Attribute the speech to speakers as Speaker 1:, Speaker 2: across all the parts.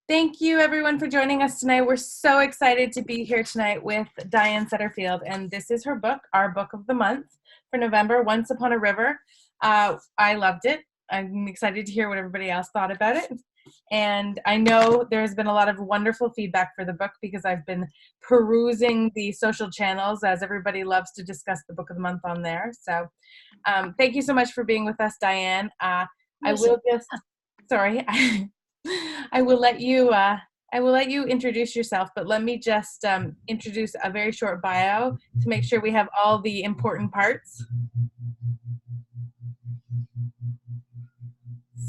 Speaker 1: Thank you, everyone, for joining us tonight. We're so excited to be here tonight with Diane Setterfield, and this is her book, our book of the month for November, Once Upon a River. I loved it. I'm excited to hear what everybody else thought about it. And I know there's been a lot of wonderful feedback for the book because I've been perusing the social channels, as everybody loves to discuss the book of the month on there. So thank you so much for being with us, Diane. I will just, sorry, I will let you introduce yourself, but let me just introduce a very short bio to make sure we have all the important parts.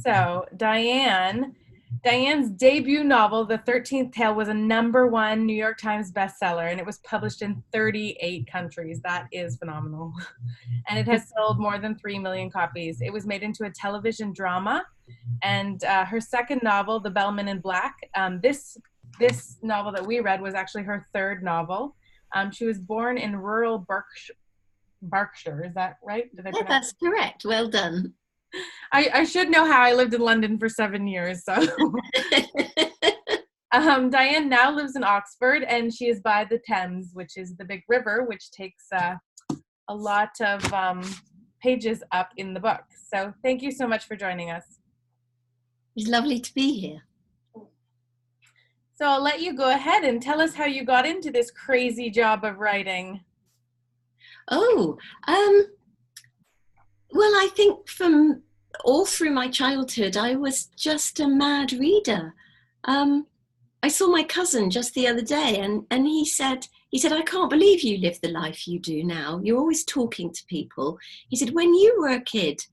Speaker 1: So Diane's debut novel, The 13th Tale, was a #1 New York Times bestseller, and it was published in 38 countries. That is phenomenal. And it has sold more than 3 million copies. It was made into a television drama. And her second novel, The Bellman in Black, this novel that we read was actually her third novel. She was born in rural Berkshire. Is that right?
Speaker 2: Yeah, that's correct. Well done.
Speaker 1: I should know how. I lived in London for 7 years. So Diane now lives in Oxford, and she is by the Thames, which is the big river, which takes a lot of pages up in the book. So thank you so much for joining us.
Speaker 2: It's lovely to be here.
Speaker 1: So I'll let you go ahead and tell us how you got into this crazy job of writing.
Speaker 2: Oh, well, I think from all through my childhood, I was just a mad reader. I saw my cousin just the other day, and he said, I can't believe you live the life you do now. You're always talking to people. He said, when you were a kid,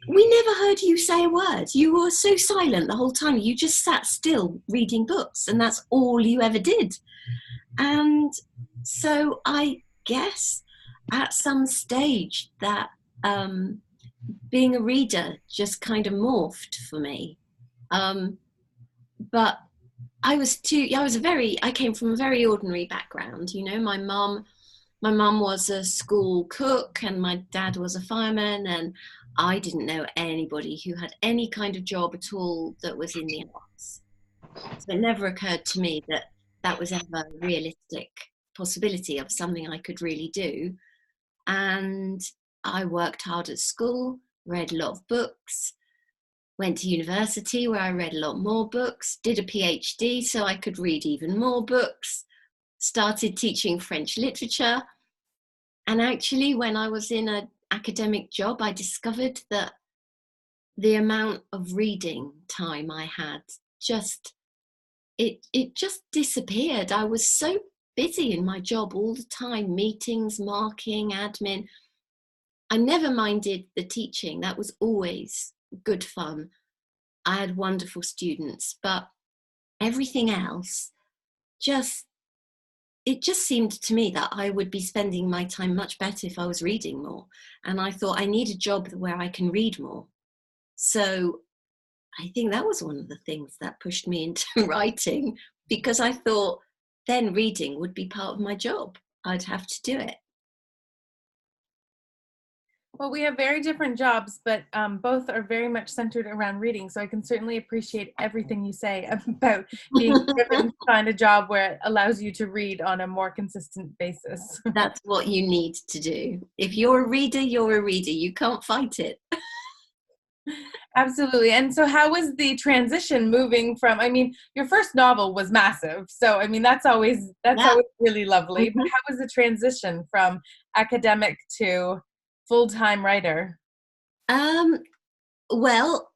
Speaker 2: we never heard you say a word. You were so silent the whole time. You just sat still reading books, and that's all you ever did. And so I guess at some stage that being a reader just kind of morphed for me. But I came from a very ordinary background. You know, my mum was a school cook and my dad was a fireman, and I didn't know anybody who had any kind of job at all that was in the arts. So it never occurred to me that that was ever a realistic possibility of something I could really do. And I worked hard at school, read a lot of books, went to university where I read a lot more books, did a PhD so I could read even more books, started teaching French literature. And actually, when I was in an academic job, I discovered that the amount of reading time I had it just disappeared. I was so busy in my job all the time, meetings, marking, admin. I never minded the teaching. That was always good fun. I had wonderful students, but everything else it just seemed to me that I would be spending my time much better if I was reading more. And I thought I need a job where I can read more. So I think that was one of the things that pushed me into writing, because I thought then reading would be part of my job. I'd have to do it.
Speaker 1: Well, we have very different jobs, but both are very much centered around reading. So I can certainly appreciate everything you say about being driven to find a job where it allows you to read on a more consistent basis.
Speaker 2: That's what you need to do. If you're a reader, you're a reader. You can't fight it.
Speaker 1: Absolutely. And so how was the transition moving from, I mean, your first novel was massive. So, I mean, that's always really lovely. But how was the transition from academic to full-time writer?
Speaker 2: Well,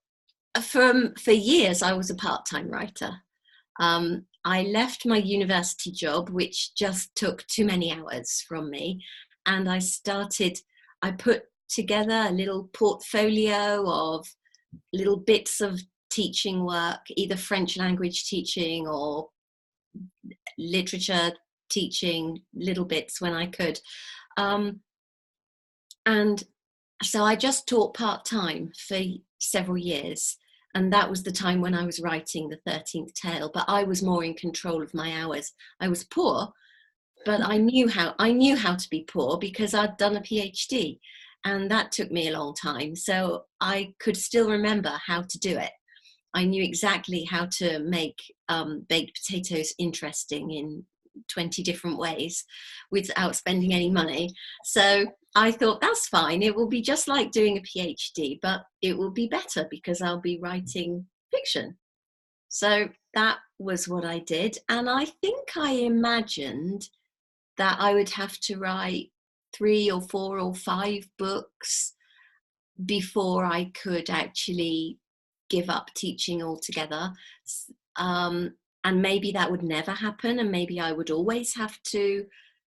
Speaker 2: for years, I was a part-time writer. I left my university job, which just took too many hours from me. And I put together a little portfolio of little bits of teaching work, either French language teaching or literature teaching, little bits when I could. And so I just taught part-time for several years. And that was the time when I was writing The 13th Tale, but I was more in control of my hours. I was poor, but I knew how to be poor because I'd done a PhD, and that took me a long time. So I could still remember how to do it. I knew exactly how to make baked potatoes interesting in 20 different ways without spending any money. So I thought, that's fine. It will be just like doing a PhD, but it will be better because I'll be writing fiction. So that was what I did. And I think I imagined that I would have to write 3 or 4 or 5 books before I could actually give up teaching altogether. And maybe that would never happen, and maybe I would always have to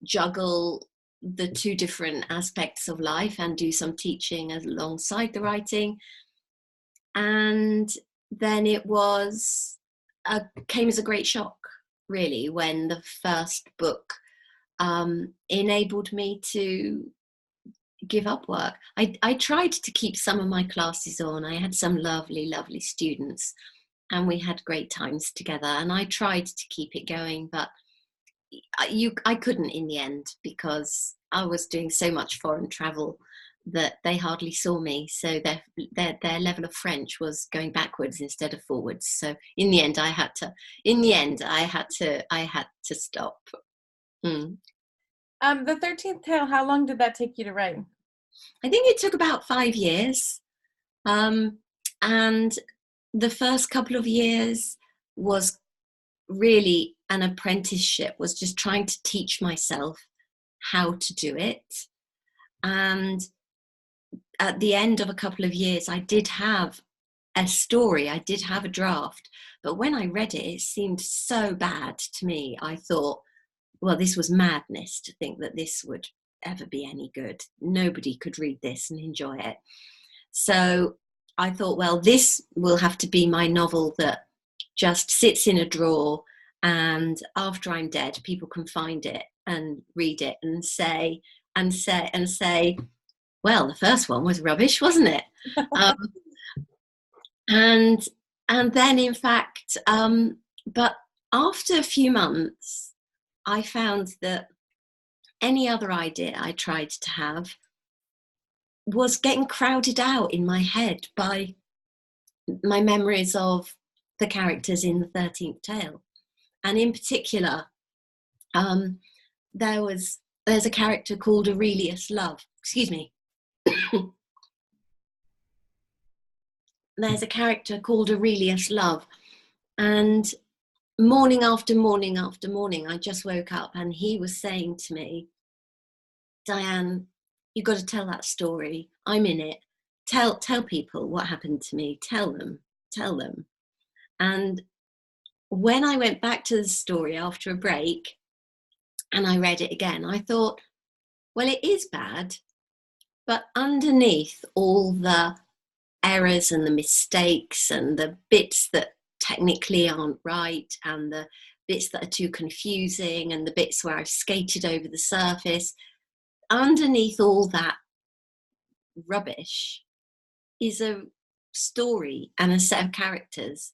Speaker 2: juggle the 2 different aspects of life and do some teaching alongside the writing. And then it came as a great shock, really, when the first book enabled me to give up work. I tried to keep some of my classes on. I had some lovely, lovely students, and we had great times together, and I tried to keep it going, but I couldn't in the end, because I was doing so much foreign travel that they hardly saw me. So their level of French was going backwards instead of forwards. So in the end, I had to stop. Mm.
Speaker 1: The 13th Tale, how long did that take you to write?
Speaker 2: I think it took about 5 years. And the first couple of years was really an apprenticeship, was just trying to teach myself how to do it. And at the end of a couple of years, I did have a story, I did have a draft, but when I read it, it seemed so bad to me. I thought, well, this was madness to think that this would ever be any good. Nobody could read this and enjoy it. So I thought, well, this will have to be my novel that just sits in a drawer, and after I'm dead, people can find it and read it and say, well, the first one was rubbish, wasn't it? And then, in fact, but after a few months, I found that any other idea I tried to have was getting crowded out in my head by my memories of the characters in the 13th Tale. And in particular, there's a character called Aurelius Love. Excuse me. There's a character called Aurelius Love. And morning after morning after morning, I just woke up and he was saying to me, Diane, you've got to tell that story. I'm in it. Tell people what happened to me. Tell them. And when I went back to the story after a break and I read it again, I thought, well, it is bad, but underneath all the errors and the mistakes and the bits that technically aren't right and the bits that are too confusing and the bits where I've skated over the surface, underneath all that rubbish is a story and a set of characters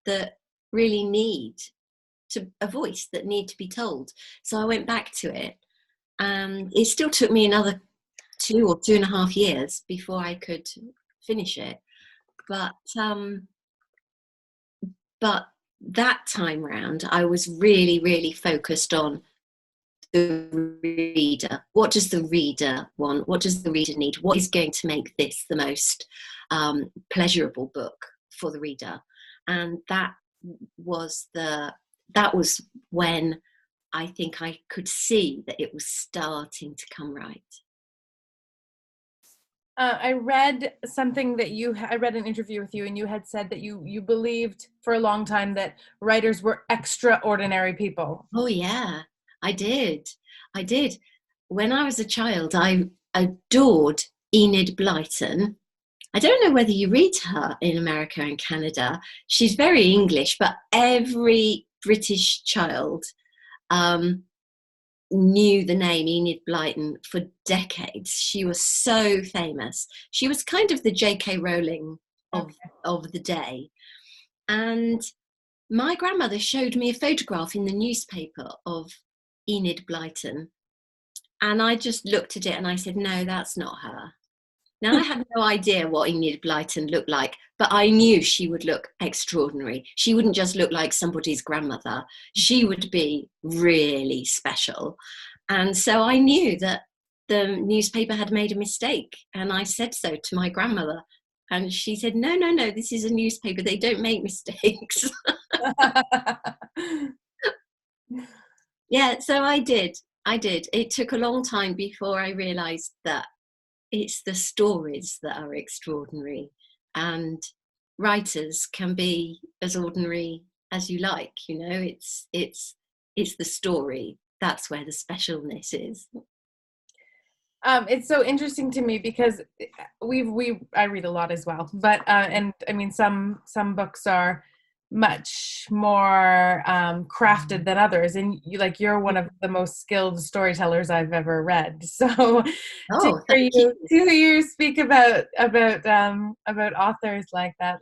Speaker 2: that really need a voice, that need to be told. So I went back to it, and it still took me another 2 or 2.5 years before I could finish it. But that time round, I was really, really focused on the reader. What does the reader want? What does the reader need? What is going to make this the most pleasurable book for the reader? And that was when I think I could see that it was starting to come right.
Speaker 1: I read something that I read an interview with you, and you had said that you believed for a long time that writers were extraordinary people.
Speaker 2: Oh yeah, I did. When I was a child, I adored Enid Blyton. I don't know whether you read her in America and Canada. She's very English, but every British child knew the name Enid Blyton for decades. She was so famous. She was kind of the J.K. Rowling of the day. And my grandmother showed me a photograph in the newspaper of Enid Blyton. And I just looked at it and I said, no, that's not her. Now, I had no idea what Enid Blyton looked like, but I knew she would look extraordinary. She wouldn't just look like somebody's grandmother. She would be really special. And so I knew that the newspaper had made a mistake. And I said so to my grandmother. And she said, no, no, no, this is a newspaper. They don't make mistakes. Yeah, so I did. It took a long time before I realized that it's the stories that are extraordinary, and writers can be as ordinary as you like. It's the story that's where the specialness is.
Speaker 1: It's so interesting to me because I read a lot as well, but and I mean some books are much more crafted than others, and you're one of the most skilled storytellers I've ever read. So
Speaker 2: Oh, thank
Speaker 1: to
Speaker 2: you.
Speaker 1: hear you speak about authors like that,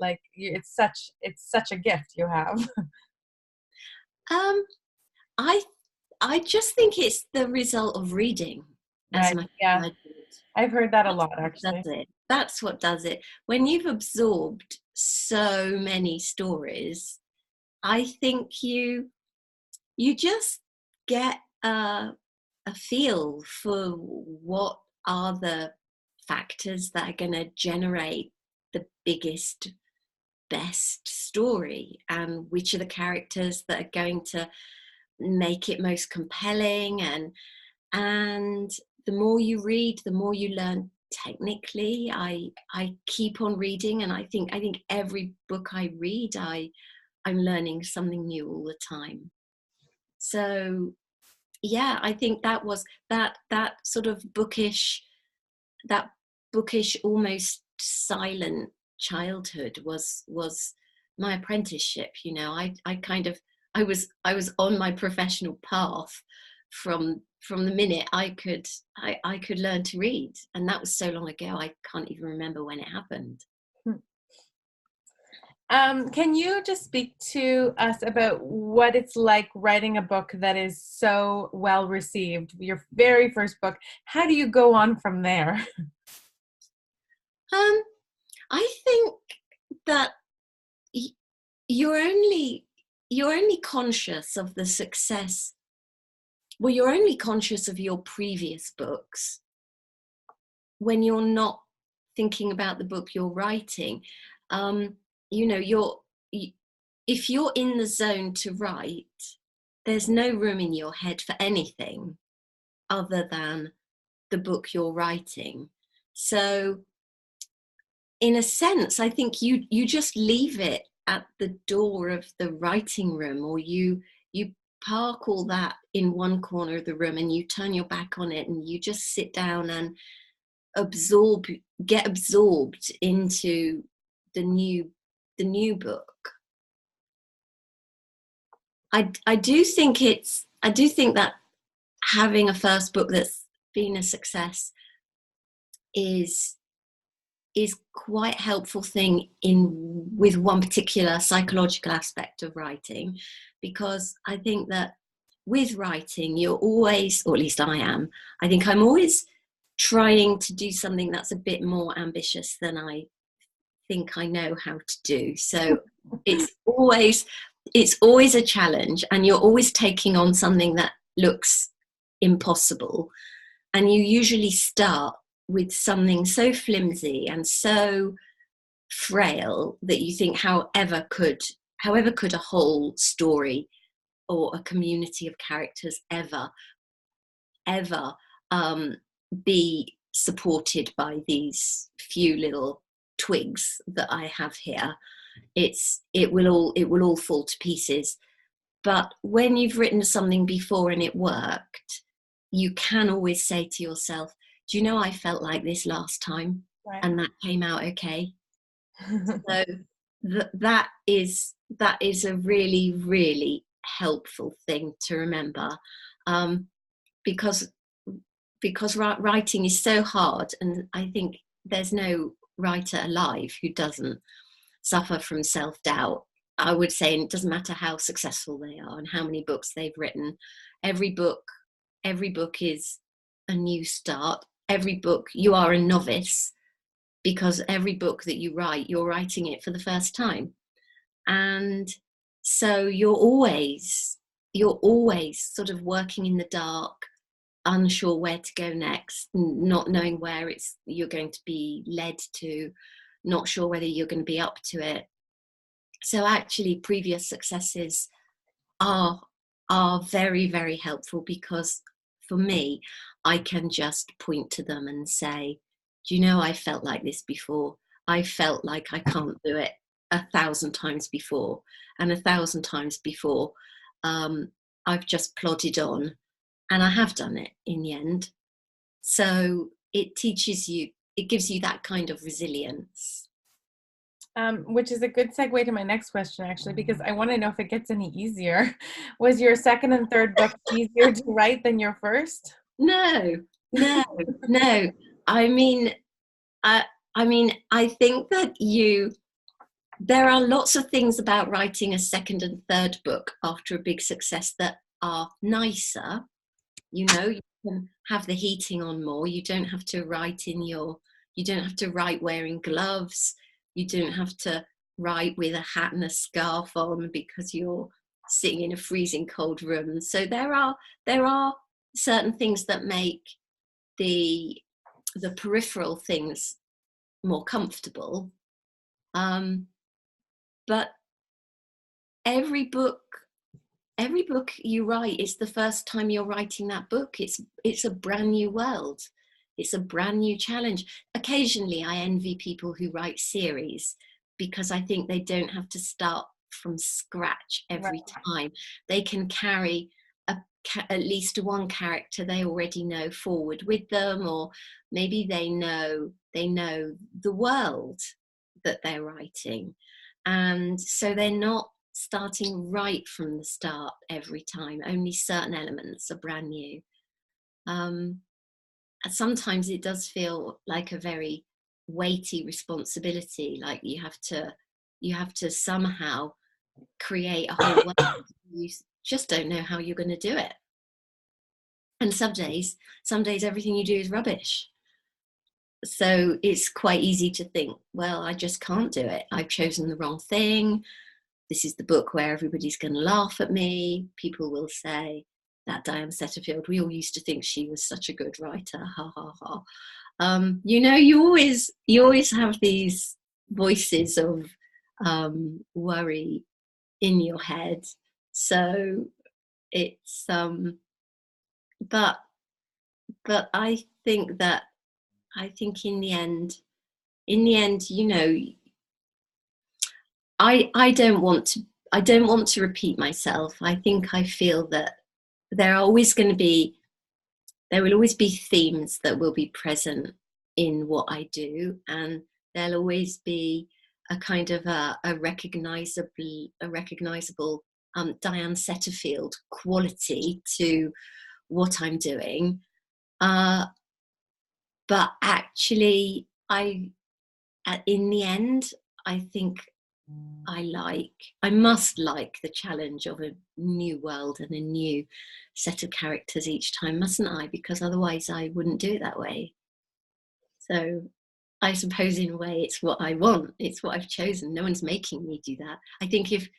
Speaker 1: it's such a gift you have.
Speaker 2: Um, I I just think it's the result of reading as
Speaker 1: Right?
Speaker 2: much
Speaker 1: Yeah,
Speaker 2: as I do it.
Speaker 1: I've heard that a
Speaker 2: That's
Speaker 1: lot
Speaker 2: what
Speaker 1: actually.
Speaker 2: does it. That's what does it. When you've absorbed so many stories, I think you just get a feel for what are the factors that are going to generate the biggest, best story, and which are the characters that are going to make it most compelling. And the more you read, the more you learn technically. I keep on reading, and I think every book I read, I'm learning something new all the time. So yeah, I think that was that sort of that bookish, almost silent childhood was my apprenticeship. I kind of I was on my professional path from the minute I could learn to read, and that was so long ago I can't even remember when it happened.
Speaker 1: Can you just speak to us about what it's like writing a book that is so well received? Your very first book. How do you go on from there?
Speaker 2: um I think that you're only conscious of the success. Well, you're only conscious of your previous books when you're not thinking about the book you're writing. um you're if you're in the zone to write, there's no room in your head for anything other than the book you're writing. So in a sense, I think you just leave it at the door of the writing room, or you park all that in one corner of the room and you turn your back on it and you just sit down and get absorbed into the new book. I do think that having a first book that's been a success is quite a helpful thing in with one particular psychological aspect of writing, because I think that with writing you're always, or at least I think I'm always trying to do something that's a bit more ambitious than I think I know how to do. So it's always a challenge, and you're always taking on something that looks impossible, and you usually start with something so flimsy and so frail that you think however could a whole story or a community of characters ever be supported by these few little twigs that I have here. It will all fall to pieces. But when you've written something before and it worked, you can always say to yourself, do you know, I felt like this last time,
Speaker 1: Right.
Speaker 2: and that came out okay. So that is a really, really helpful thing to remember, because writing is so hard, and I think there's no writer alive who doesn't suffer from self-doubt. I would say, and it doesn't matter how successful they are and how many books they've written, every book is a new start. Every book, you are a novice, because every book that you write, you're writing it for the first time. And so you're always sort of working in the dark, unsure where to go next, not knowing where you're going to be led to, not sure whether you're going to be up to it. So actually previous successes are very, very helpful, because for me, I can just point to them and say, do you know, I felt like this before. I felt like I can't do it 1,000 times before, and 1,000 times before I've just plodded on, and I have done it in the end. So it teaches you, it gives you that kind of resilience.
Speaker 1: Which is a good segue to my next question, actually, because I want to know if it gets any easier. Was your second and third book easier to write than your first?
Speaker 2: No. I mean, I think that there are lots of things about writing a second and third book after a big success that are nicer. You know, you can have the heating on more. You don't have to write wearing gloves. You don't have to write with a hat and a scarf on because you're sitting in a freezing cold room. So there are certain things that make the peripheral things more comfortable. But every book you write is the first time you're writing that book. It's a brand new world. It's a brand new challenge. Occasionally I envy people who write series, because I think they don't have to start from scratch every time. They can carry at least one character they already know forward with them, or maybe they know the world that they're writing, and so they're not starting right from the start every time. Only certain elements are brand new. Sometimes it does feel like a very weighty responsibility, like you have to somehow create a whole world. You just don't know how you're going to do it, and some days everything you do is rubbish. So it's quite easy to think, well, I just can't do it. I've chosen the wrong thing. This is the book where everybody's going to laugh at me. People will say, that Diane Setterfield, we all used to think she was such a good writer, ha ha ha. You know, you always have these voices of worry in your head. So it's but I think in the end, you know, I don't want to repeat myself. I feel that there will always be themes that will be present in what I do, and there'll always be a kind of a recognizable Diane Setterfield quality to what I'm doing. But actually, in the end, I think I must like the challenge of a new world and a new set of characters each time, mustn't I? Because otherwise I wouldn't do it that way. So I suppose in a way it's what I want. It's what I've chosen. No one's making me do that. I think if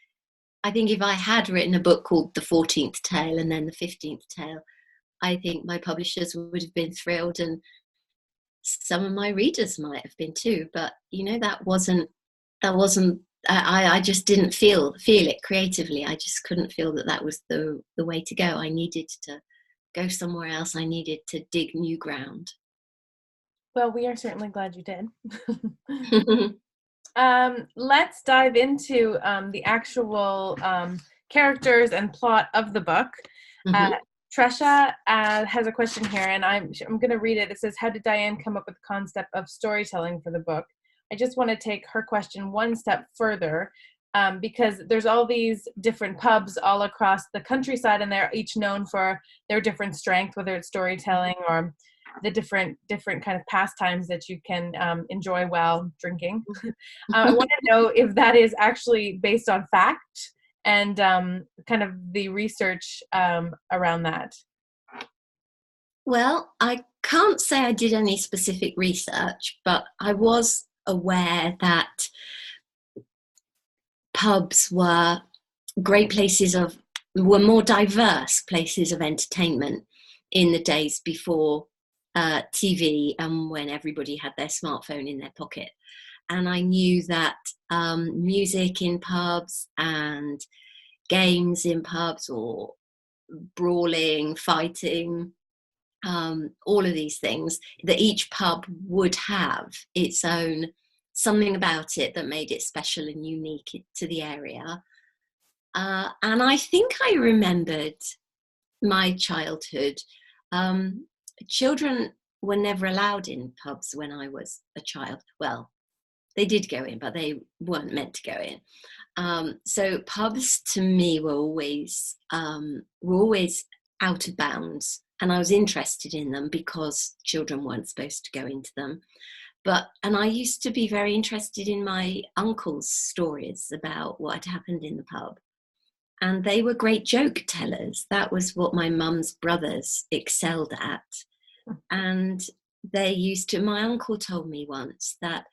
Speaker 2: I had written a book called The 14th Tale and then The 15th Tale, I think my publishers would have been thrilled, and some of my readers might have been too. But you know, that wasn't I just didn't feel it creatively. I just couldn't feel that was the way to go. I needed to go somewhere else. I needed to dig new ground.
Speaker 1: Well, we are certainly glad you did. Let's dive into the actual characters and plot of the book. Tresha has a question here, and I'm going to read it. It says, how did Diane come up with the concept of storytelling for the book? I just want to take her question one step further, because there's all these different pubs all across the countryside, and they're each known for their different strength, whether it's storytelling or the different kind of pastimes that you can enjoy while drinking. I want to know if that is actually based on fact, and kind of the research around that.
Speaker 2: Well, I can't say I did any specific research, but I was aware that pubs were more diverse places of entertainment in the days before TV and when everybody had their smartphone in their pocket. And I knew that music in pubs and games in pubs, or brawling, fighting, all of these things, that each pub would have its own something about it that made it special and unique to the area. And I think I remembered my childhood. Um, Children were never allowed in pubs when I was a child. Well, they did go in, but they weren't meant to go in. So pubs to me were always out of bounds, and I was interested in them because children weren't supposed to go into them. And I used to be very interested in my uncle's stories about what had happened in the pub. And they were great joke tellers. That was what my mum's brothers excelled at. And my uncle told me once that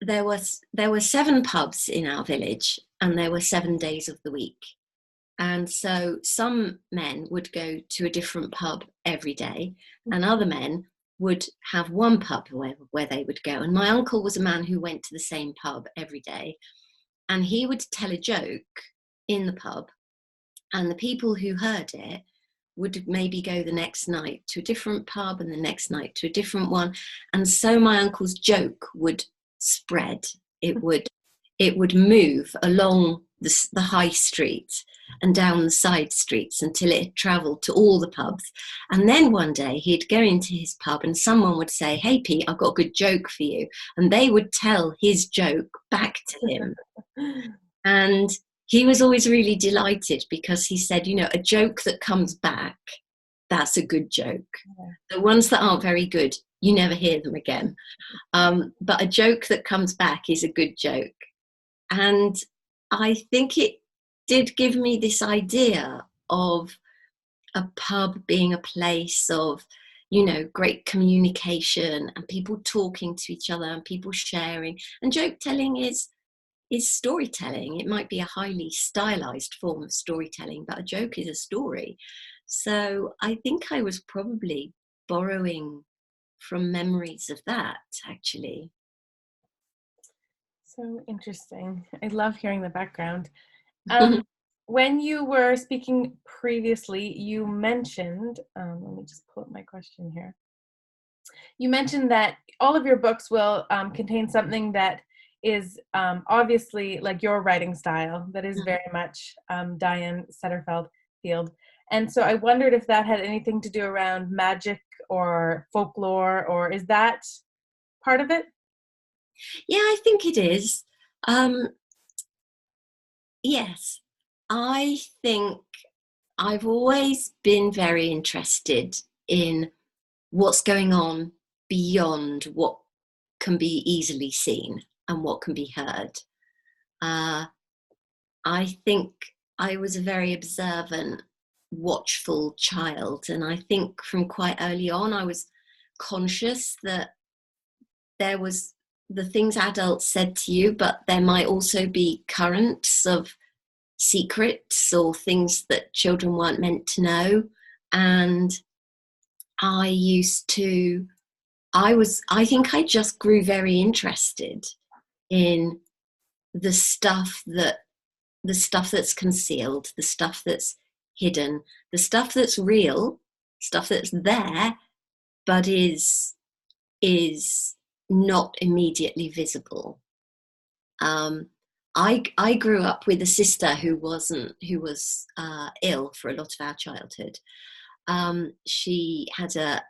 Speaker 2: there were 7 pubs in our village, and there were 7 days of the week. And so some men would go to a different pub every day, and other men would have one pub where they would go. And my uncle was a man who went to the same pub every day, and he would tell a joke in the pub, and the people who heard it would maybe go the next night to a different pub and the next night to a different one. And so my uncle's joke would spread. It would move along the high street and down the side streets until it had travelled to all the pubs. And then one day he'd go into his pub and someone would say, "Hey Pete, I've got a good joke for you." And they would tell his joke back to him. And he was always really delighted because he said, a joke that comes back, that's a good joke. Yeah. The ones that aren't very good, you never hear them again. But a joke that comes back is a good joke. And I think it did give me this idea of a pub being a place of, great communication and people talking to each other and people sharing. And joke telling is storytelling. It might be a highly stylized form of storytelling, but a joke is a story. So I think I was probably borrowing from memories of that, actually.
Speaker 1: So interesting. I love hearing the background. When you were speaking previously, you mentioned, let me just pull up my question here. You mentioned that all of your books will contain something that is obviously like your writing style, that is very much Diane Setterfield. And so I wondered if that had anything to do around magic or folklore, or is that part of it?
Speaker 2: Yeah, I think it is. Yes, I think I've always been very interested in what's going on beyond what can be easily seen and what can be heard. I think I was a very observant, watchful child, and I think from quite early on I was conscious that there was the things adults said to you, but there might also be currents of secrets or things that children weren't meant to know. And I think I just grew very interested in the stuff that's concealed, the stuff that's hidden, the stuff that's real, stuff that's there, but is not immediately visible. I grew up with a sister who was ill for a lot of our childhood. She had a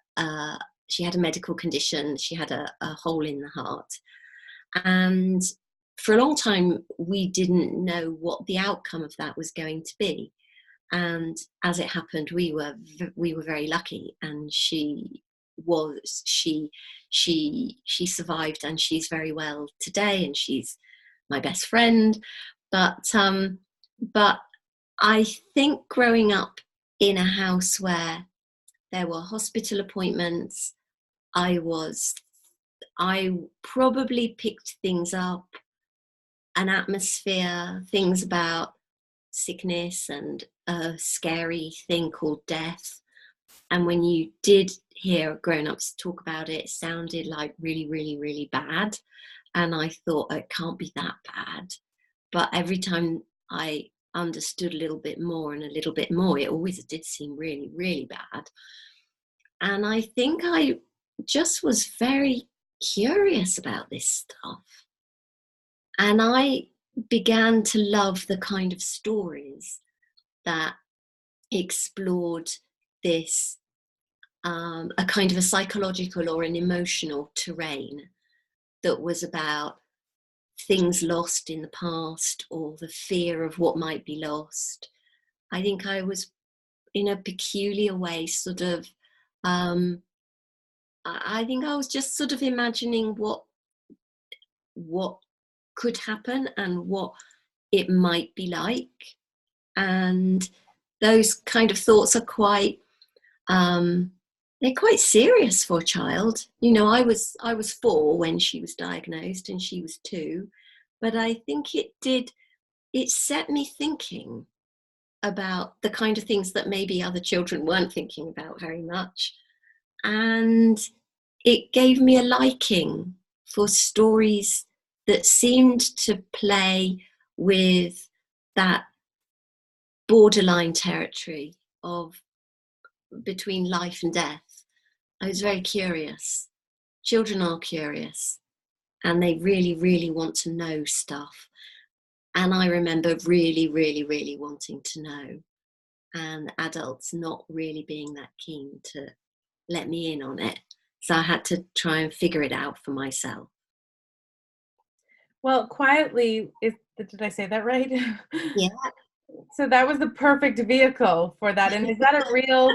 Speaker 2: medical condition. She had a hole in the heart, and for a long time we didn't know what the outcome of that was going to be. And as it happened, we were very lucky, and she survived, and she's very well today, and she's my best friend. But I think growing up in a house where there were hospital appointments. I probably picked things up, an atmosphere, things about sickness and a scary thing called death. And when you did hear grown-ups talk about it, it sounded like really, really, really bad. And I thought, oh, it can't be that bad. But every time I understood a little bit more and a little bit more, it always did seem really, really bad. And I think I just was very curious about this stuff. And I began to love the kind of stories that explored this, a kind of a psychological or an emotional terrain that was about things lost in the past or the fear of what might be lost. I think I was, in a peculiar way, sort of, I think I was just sort of imagining what could happen and what it might be like. And those kind of thoughts are quite, they're quite serious for a child. You know, I was 4 when she was diagnosed and she was 2, but I think it set me thinking about the kind of things that maybe other children weren't thinking about very much. And it gave me a liking for stories that seemed to play with that borderline territory of between life and death. I was very curious. Children are curious and they really, really want to know stuff. And I remember really, really, really wanting to know, and adults not really being that keen to let me in on it. So I had to try and figure it out for myself.
Speaker 1: Well, quietly, did I say that right?
Speaker 2: Yeah.
Speaker 1: So that was the perfect vehicle for that. And is that a real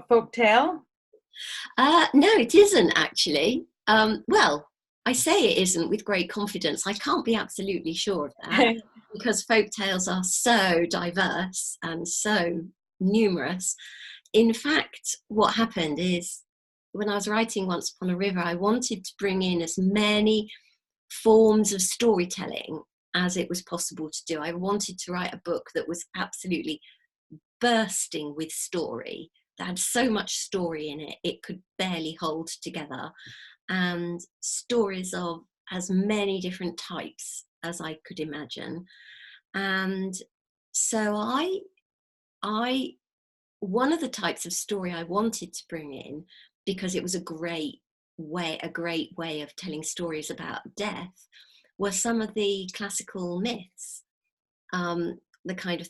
Speaker 1: folk tale?
Speaker 2: No, it isn't actually. Well, I say it isn't with great confidence. I can't be absolutely sure of that because folk tales are so diverse and so numerous. In fact, what happened is when I was writing Once Upon a River, I wanted to bring in as many forms of storytelling as it was possible to do. I wanted to write a book that was absolutely bursting with story, that had so much story in it, it could barely hold together, and stories of as many different types as I could imagine. And so I one of the types of story I wanted to bring in, because it was a great way of telling stories about death, were some of the classical myths, the kind of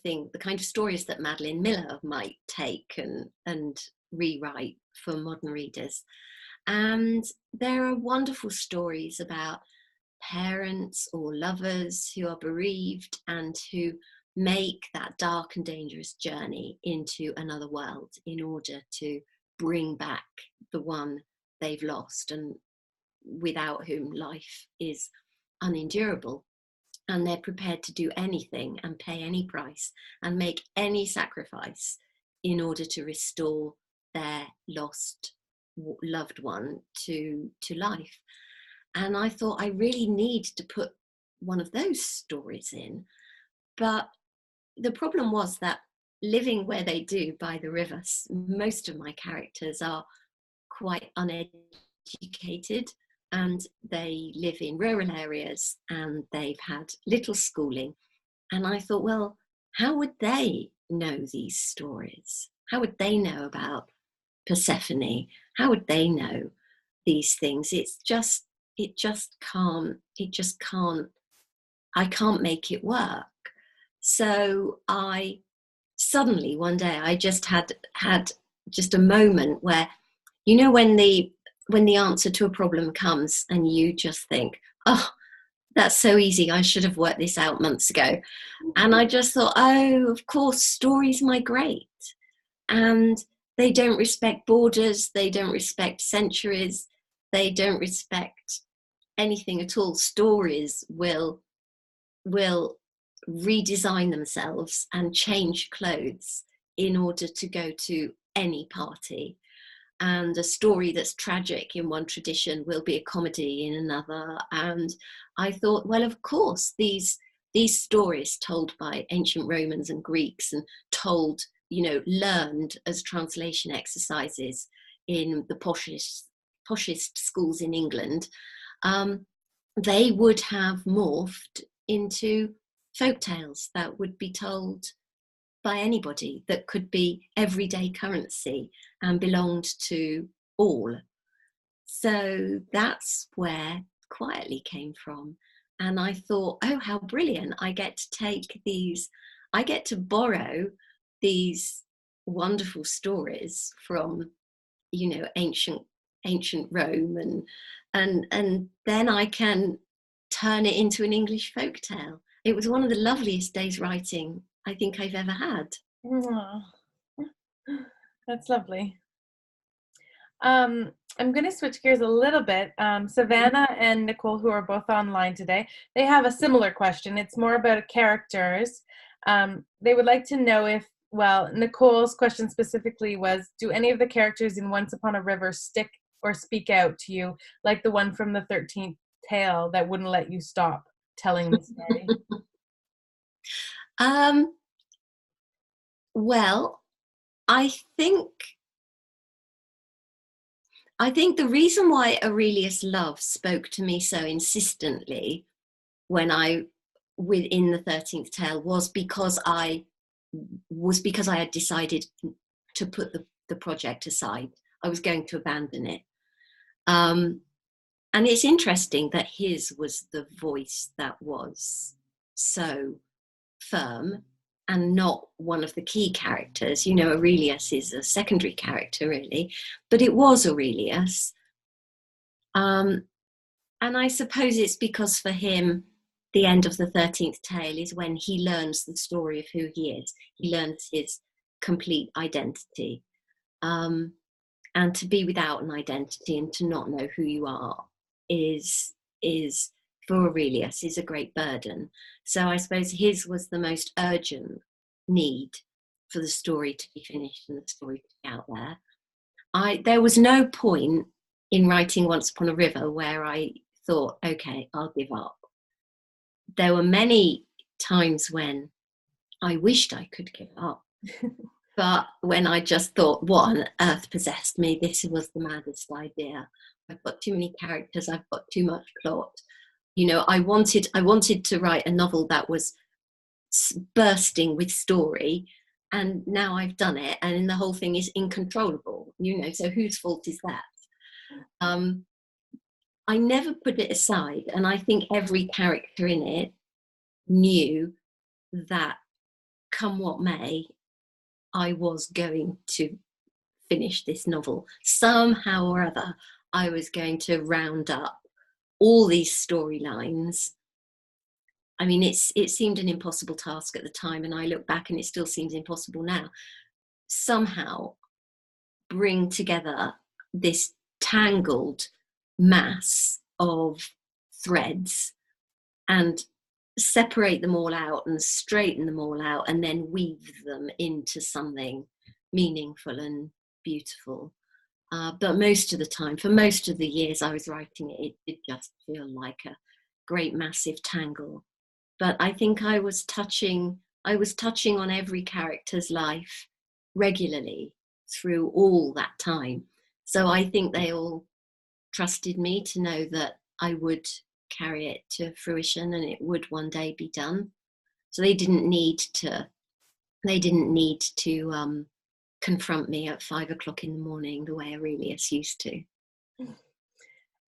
Speaker 2: stories that Madeline Miller might take and rewrite for modern readers. And there are wonderful stories about parents or lovers who are bereaved and who make that dark and dangerous journey into another world in order to bring back the one they've lost and without whom life is unendurable. And they're prepared to do anything and pay any price and make any sacrifice in order to restore their lost loved one to life. And I thought I really need to put one of those stories in. But the problem was that living where they do by the river, most of my characters are quite uneducated and they live in rural areas and they've had little schooling. And I thought, well, how would they know these stories? How would they know about Persephone? How would they know these things? It just can't, I can't make it work. So I suddenly one day I just had just a moment where, you know, when the answer to a problem comes and you just think, oh, that's so easy, I should have worked this out months ago. And I just thought, oh, of course, stories migrate and they don't respect borders, they don't respect centuries, they don't respect anything at all. Stories will redesign themselves and change clothes in order to go to any party. and a story that's tragic in one tradition will be a comedy in another. And I thought, well, of course, these stories told by ancient Romans and Greeks and told, learned as translation exercises in the poshest schools in England, they would have morphed into folk tales that would be told by anybody, that could be everyday currency and belonged to all. So that's where Quietly came from. And I thought, oh, how brilliant. I get to borrow these wonderful stories from, ancient Rome, and then I can turn it into an English folk tale. It was one of the loveliest days writing I think I've ever had.
Speaker 1: Aww. That's lovely. I'm going to switch gears a little bit. Savannah and Nicole, who are both online today, they have a similar question. It's more about characters. They would like to know if, well, Nicole's question specifically was, do any of the characters in Once Upon a River stick or speak out to you, like the one from the 13th tale that wouldn't let you stop telling the story?
Speaker 2: Well, I think the reason why Aurelius' love spoke to me so insistently within the 13th tale was because I had decided to put the project aside. I was going to abandon it. And it's interesting that his was the voice that was so firm and not one of the key characters. Aurelius is a secondary character, really, but it was Aurelius. And I suppose it's because for him, the end of the 13th tale is when he learns the story of who he is. He learns his complete identity. And to be without an identity and to not know who you are is for Aurelius is a great burden. So I suppose his was the most urgent need for the story to be finished and the story to be out there. There was no point in writing Once Upon a River where I thought, okay, I'll give up. There were many times when I wished I could give up. But when I just thought, what on earth possessed me? This was the maddest idea. I've got too many characters. I've got too much plot. I wanted to write a novel that was bursting with story, and now I've done it, and the whole thing is uncontrollable. So whose fault is that? I never put it aside, and I think every character in it knew that, come what may, I was going to finish this novel. Somehow or other, I was going to round up all these storylines. I mean, it seemed an impossible task at the time, and I look back and it still seems impossible now. Somehow bring together this tangled mass of threads and separate them all out and straighten them all out and then weave them into something meaningful and beautiful. But most of the time, for most of the years I was writing it, it did just feel like a great massive tangle. But I think I was touching on every character's life regularly through all that time. So I think they all trusted me to know that I would carry it to fruition and it would one day be done. So they didn't need to confront me at 5 o'clock in the morning the way Aurelius used to.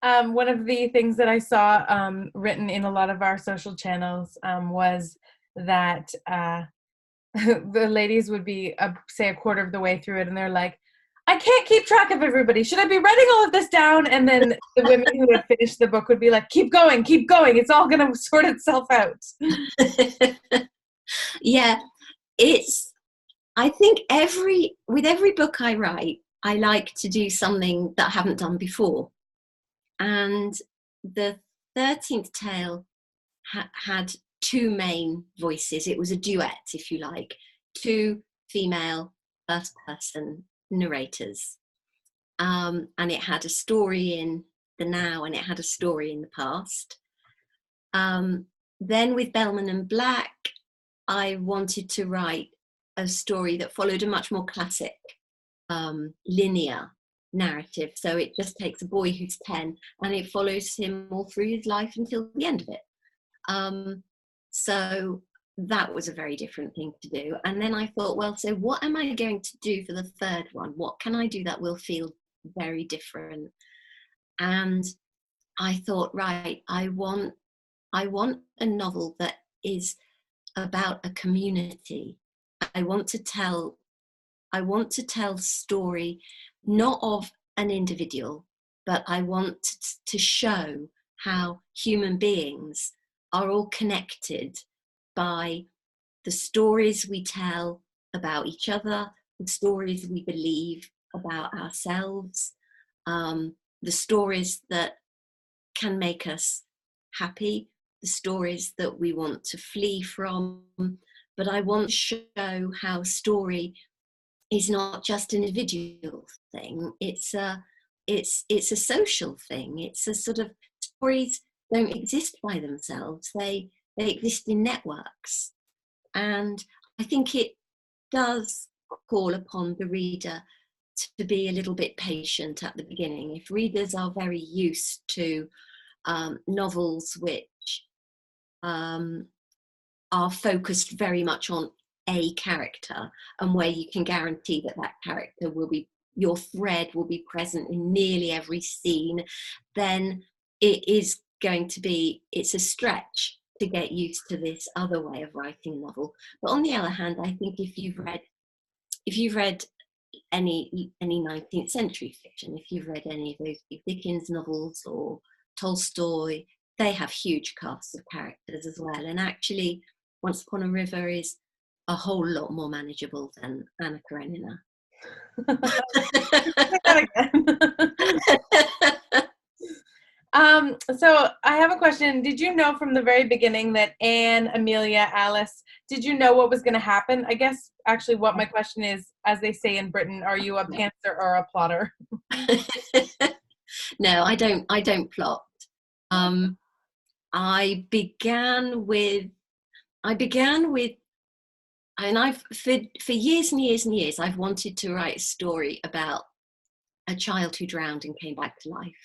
Speaker 1: One of the things that I saw written in a lot of our social channels was that the ladies would be, say, a quarter of the way through it, and they're like, I can't keep track of everybody. Should I be writing all of this down? And then the women who had finished the book would be like, keep going. It's all going to sort itself out.
Speaker 2: Yeah, I think with every book I write, I like to do something that I haven't done before. And the 13th tale had two main voices. It was a duet, if you like, two female first-person narrators. and it had a story in the now and it had a story in the past. Then with Bellman and Black, I wanted to write a story that followed a much more classic, linear narrative. So it just takes a boy who's 10 and it follows him all through his life until the end of it. So that was a very different thing to do. And then I thought, well, so what am I going to do for the third one? What can I do that will feel very different? And I thought, right, I want a novel that is about a community. I want to tell story not of an individual, but I want to show how human beings are all connected by the stories we tell about each other, the stories we believe about ourselves, the stories that can make us happy, the stories that we want to flee from. But I want to show how story is not just an individual thing. It's a social thing. It's a sort of, stories don't exist by themselves. They exist in networks. And I think it does call upon the reader to be a little bit patient at the beginning. If readers are very used to novels which are focused very much on a character, and where you can guarantee that that character will be, your thread will be present in nearly every scene, then it is going to be, it's a stretch to get used to this other way of writing a novel. But on the other hand, I think if you've read any 19th century fiction, if you've read any of those Dickens novels or Tolstoy, they have huge casts of characters as well. And actually, Once Upon a River is a whole lot more manageable than Anna Karenina.
Speaker 1: So I have a question. Did you know from the very beginning that Amelia Alice, did you know what was going to happen? I guess actually what my question is, as they say in Britain, are you a pantser or a plotter?
Speaker 2: No, I don't plot. I began with, and I've for years and years and years, I've wanted to write a story about a child who drowned and came back to life.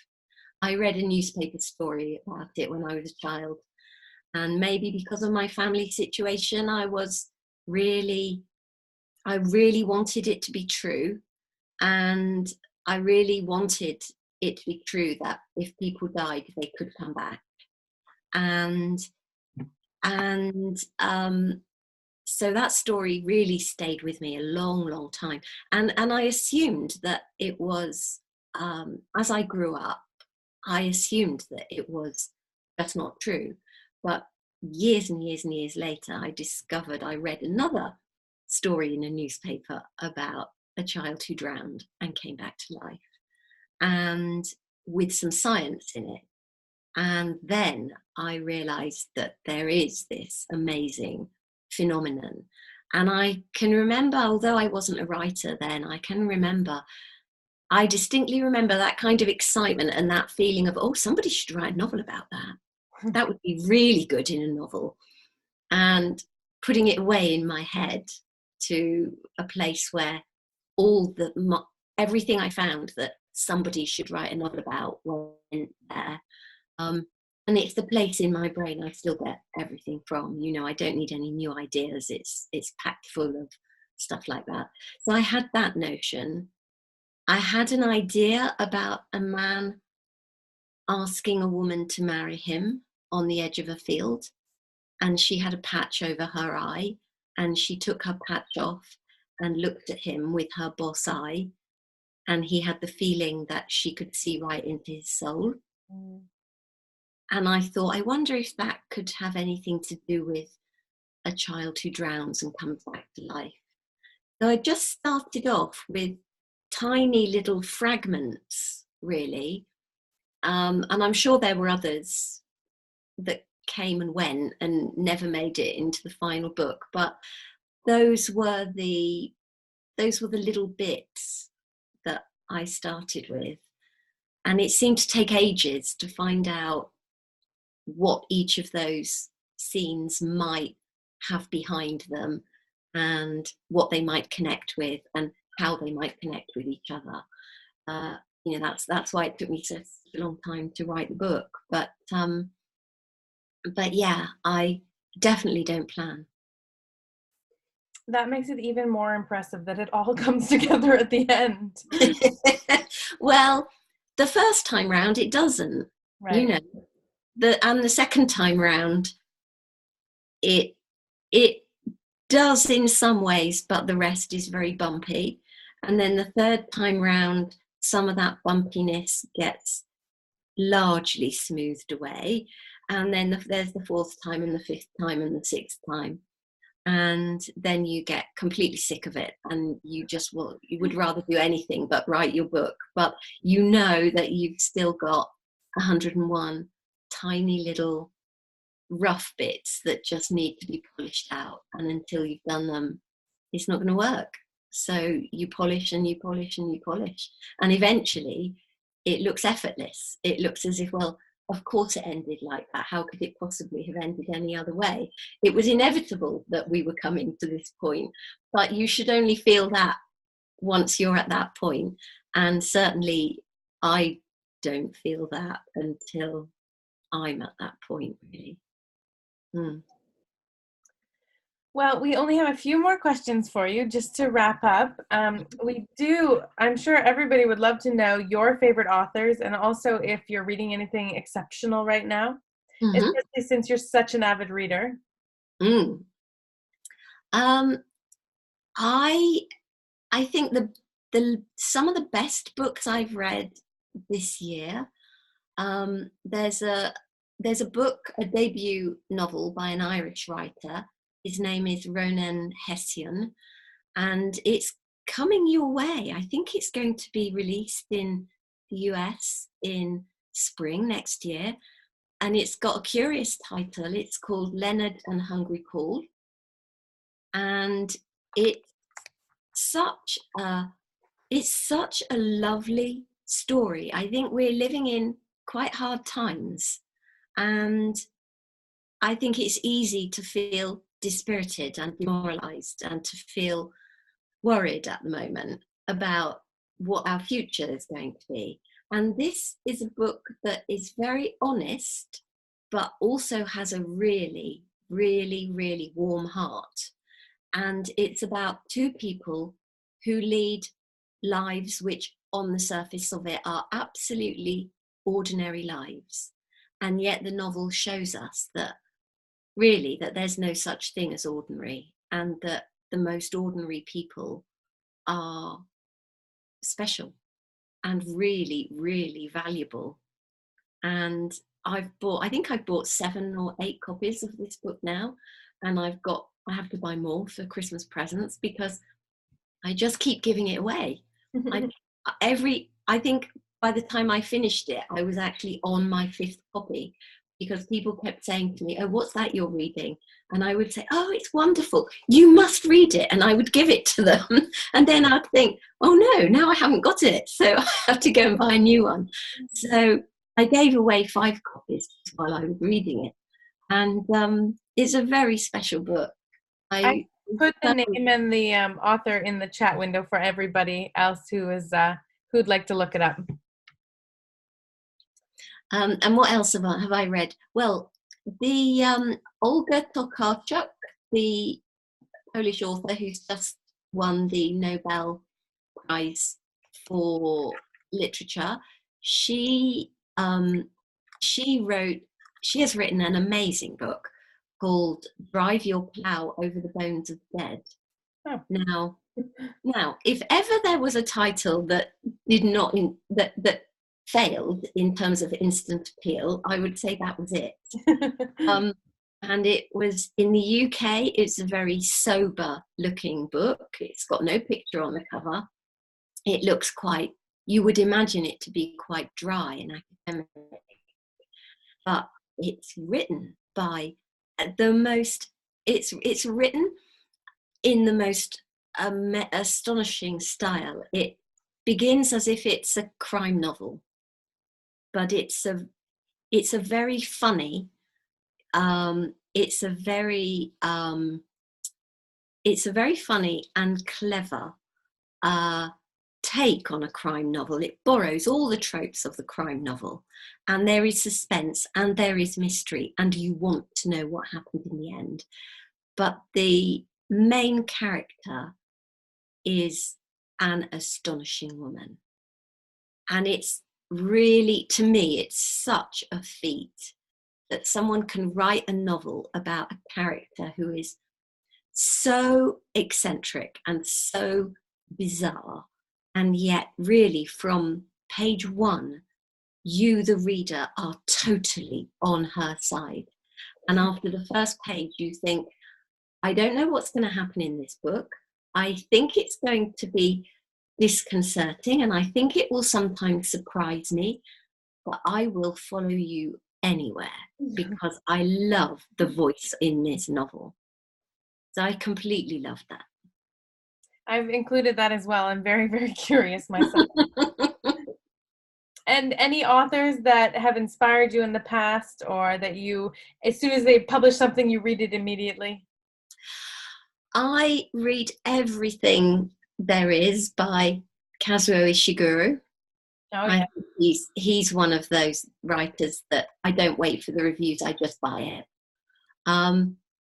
Speaker 2: I read a newspaper story about it when I was a child, and maybe because of my family situation, I really wanted it to be true, and I really wanted it to be true that if people died, they could come back, and so that story really stayed with me a long, long time, and I assumed that it was, as I grew up, I assumed that it was, that's not true. But years and years and years later, I read another story in a newspaper about a child who drowned and came back to life, and with some science in it. And then I realized that there is this amazing phenomenon. And I can remember, although I wasn't a writer then, I distinctly remember that kind of excitement and that feeling of, oh, somebody should write a novel about that. That would be really good in a novel. And putting it away in my head to a place where everything I found that somebody should write a novel about went there. And it's the place in my brain I still get everything from. You know, I don't need any new ideas. It's packed full of stuff like that. So I had that notion. I had an idea about a man asking a woman to marry him on the edge of a field, and she had a patch over her eye, and she took her patch off and looked at him with her boss eye, and he had the feeling that she could see right into his soul. Mm. And I thought, I wonder if that could have anything to do with a child who drowns and comes back to life. So I just started off with tiny little fragments, really. And I'm sure there were others that came and went and never made it into the final book. But those were the little bits that I started with. And it seemed to take ages to find out what each of those scenes might have behind them and what they might connect with and how they might connect with each other. That's why it took me such a long time to write the book. But yeah, I definitely don't plan.
Speaker 1: That makes it even more impressive that it all comes together at the end.
Speaker 2: Well, the first time round it doesn't,
Speaker 1: right.
Speaker 2: you know. The second time round it does in some ways, but the rest is very bumpy. And then the third time round, some of that bumpiness gets largely smoothed away. And then there's the fourth time and the fifth time and the sixth time. And then you get completely sick of it. And you would rather do anything but write your book. But you know that you've still got 101 tiny little rough bits that just need to be polished out, and until you've done them it's not going to work. So you polish and you polish and you polish, and eventually it looks effortless. It looks as if, well, of course it ended like that. How could it possibly have ended any other way? It was inevitable that we were coming to this point, but you should only feel that once you're at that point. And certainly I don't feel that until I'm at that point, really.
Speaker 1: Well, we only have a few more questions for you just to wrap up. I'm sure everybody would love to know your favorite authors, and also if you're reading anything exceptional right now, especially since you're such an avid reader.
Speaker 2: I think the some of the best books I've read this year, there's a book, a debut novel by an Irish writer. His name is Ronan Hession, and it's coming your way. I think it's going to be released in the US in spring next year, and it's got a curious title. It's called Leonard and Hungry Paul, and it's such a lovely story. I think we're living in quite hard times, and I think it's easy to feel dispirited and demoralized and to feel worried at the moment about what our future is going to be. And this is a book that is very honest, but also has a really, really, really warm heart. And it's about two people who lead lives which on the surface of it are absolutely ordinary lives. And yet the novel shows us that really that there's no such thing as ordinary, and that the most ordinary people are special and really, really valuable. And I think I've bought 7 or 8 copies of this book now, and I have to buy more for Christmas presents because I just keep giving it away. I think by the time I finished it, I was actually on my 5th copy, because people kept saying to me, "Oh, what's that you're reading?" And I would say, "Oh, it's wonderful. You must read it." And I would give it to them. And then I'd think, "Oh no, now I haven't got it. So I have to go and buy a new one." So I gave away 5 copies while I was reading it. And it's a very special book.
Speaker 1: I put the name and the author in the chat window for everybody else who'd like to look it up.
Speaker 2: And what else have I read? Well, the Olga Tokarczuk, the Polish author who's just won the Nobel Prize for Literature, she has written an amazing book called "Drive Your Plough Over the Bones of the Dead."
Speaker 1: Oh.
Speaker 2: Now, if ever there was a title that did not that failed in terms of instant appeal, I would say that was it. And it was in the UK. It's a very sober looking book. It's got no picture on the cover. It looks you would imagine it to be quite dry and academic, but it's written by it's written in the most astonishing style. begins as if it's a crime novel, but it's a very funny, it's a very funny and clever take on a crime novel. It borrows all the tropes of the crime novel, and there is suspense and there is mystery, and you want to know what happened in the end. But the main character is an astonishing woman, and it's really, to me, it's such a feat that someone can write a novel about a character who is so eccentric and so bizarre, and yet really from page one, you, the reader, are totally on her side. And after the first page, you think, I don't know what's going to happen in this book. I think it's going to be disconcerting, and I think it will sometimes surprise me, but I will follow you anywhere because I love the voice in this novel. So I completely love that.
Speaker 1: I've included that as well. I'm very, very curious myself. And any authors that have inspired you in the past, or that you, as soon as they publish something, you read it immediately?
Speaker 2: I read everything there is by Kazuo Ishiguro.
Speaker 1: Oh, yeah.
Speaker 2: He's one of those writers that I don't wait for the reviews, I just buy it.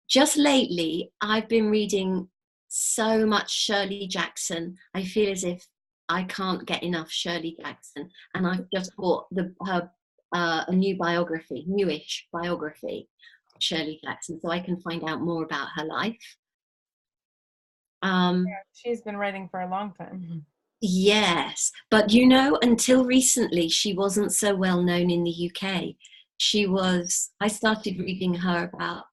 Speaker 2: Just lately, I've been reading so much Shirley Jackson. I feel as if I can't get enough Shirley Jackson, and I've just bought a newish biography of Shirley Jackson, so I can find out more about her life.
Speaker 1: Yeah, she's been writing for a long time.
Speaker 2: Yes, but you know, until recently, she wasn't so well known in the UK. I started reading her about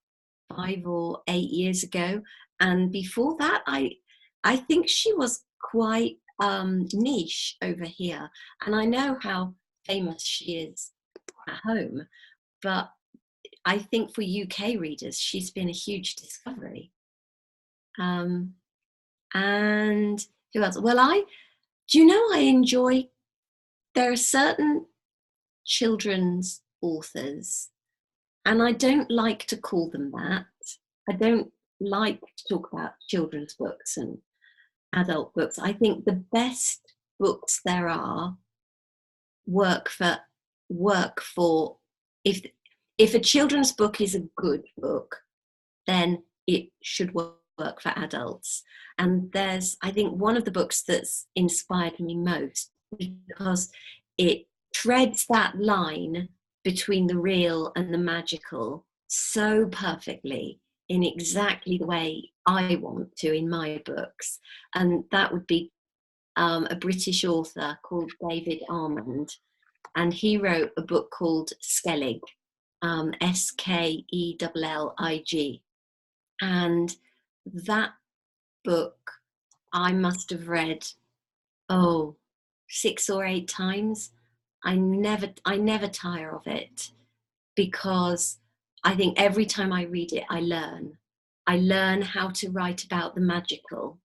Speaker 2: 5 or 8 years ago, and before that, I think she was quite niche over here. And I know how famous she is at home, but I think for UK readers, she's been a huge discovery. And who else? Well, there are certain children's authors, and I don't like to call them that. I don't like to talk about children's books and adult books. I think the best books there are work for if a children's book is a good book, then it should work for adults. And I think one of the books that's inspired me most, because it treads that line between the real and the magical so perfectly, in exactly the way I want to in my books. And that would be a British author called David Armand. And he wrote a book called Skellig, Skellig. And that book I must have read 6 or 8 times. I never tire of it, because I think every time I read it, I learn how to write about the magical,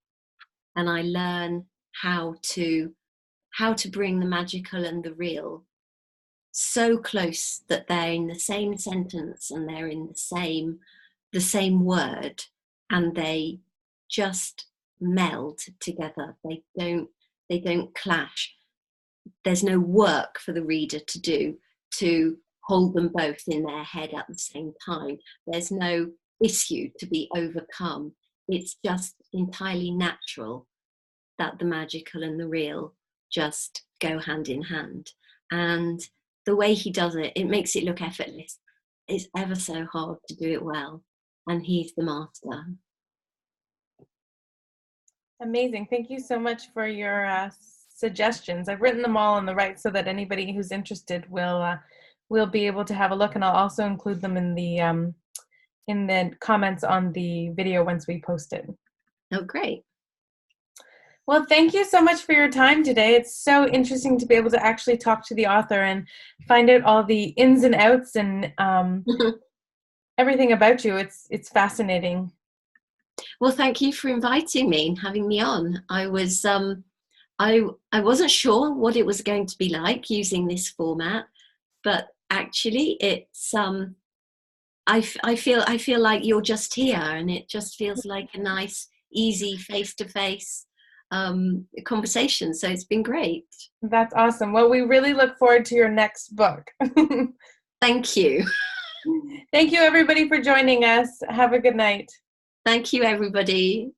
Speaker 2: and I learn how to bring the magical and the real so close that they're in the same sentence and they're in the same word, and they just meld together. They don't clash. There's no work for the reader to do to hold them both in their head at the same time. There's no issue to be overcome. It's just entirely natural that the magical and the real just go hand in hand. And the way he does it, it makes it look effortless. It's ever so hard to do it well, and he's the master.
Speaker 1: Amazing. Thank you so much for your suggestions. I've written them all on the right so that anybody who's interested will be able to have a look, and I'll also include them in the comments on the video once we post it.
Speaker 2: Oh, great.
Speaker 1: Well, thank you so much for your time today. It's so interesting to be able to actually talk to the author and find out all the ins and outs and everything about you. It's fascinating.
Speaker 2: Well, thank you for inviting me and having me on. I was I wasn't sure what it was going to be like using this format, but actually it's I feel like you're just here, and it just feels like a nice, easy face-to-face conversation. So it's been great.
Speaker 1: That's awesome. Well, we really look forward to your next book.
Speaker 2: Thank you.
Speaker 1: Thank you, everybody, for joining us. Have a good night.
Speaker 2: Thank you, everybody.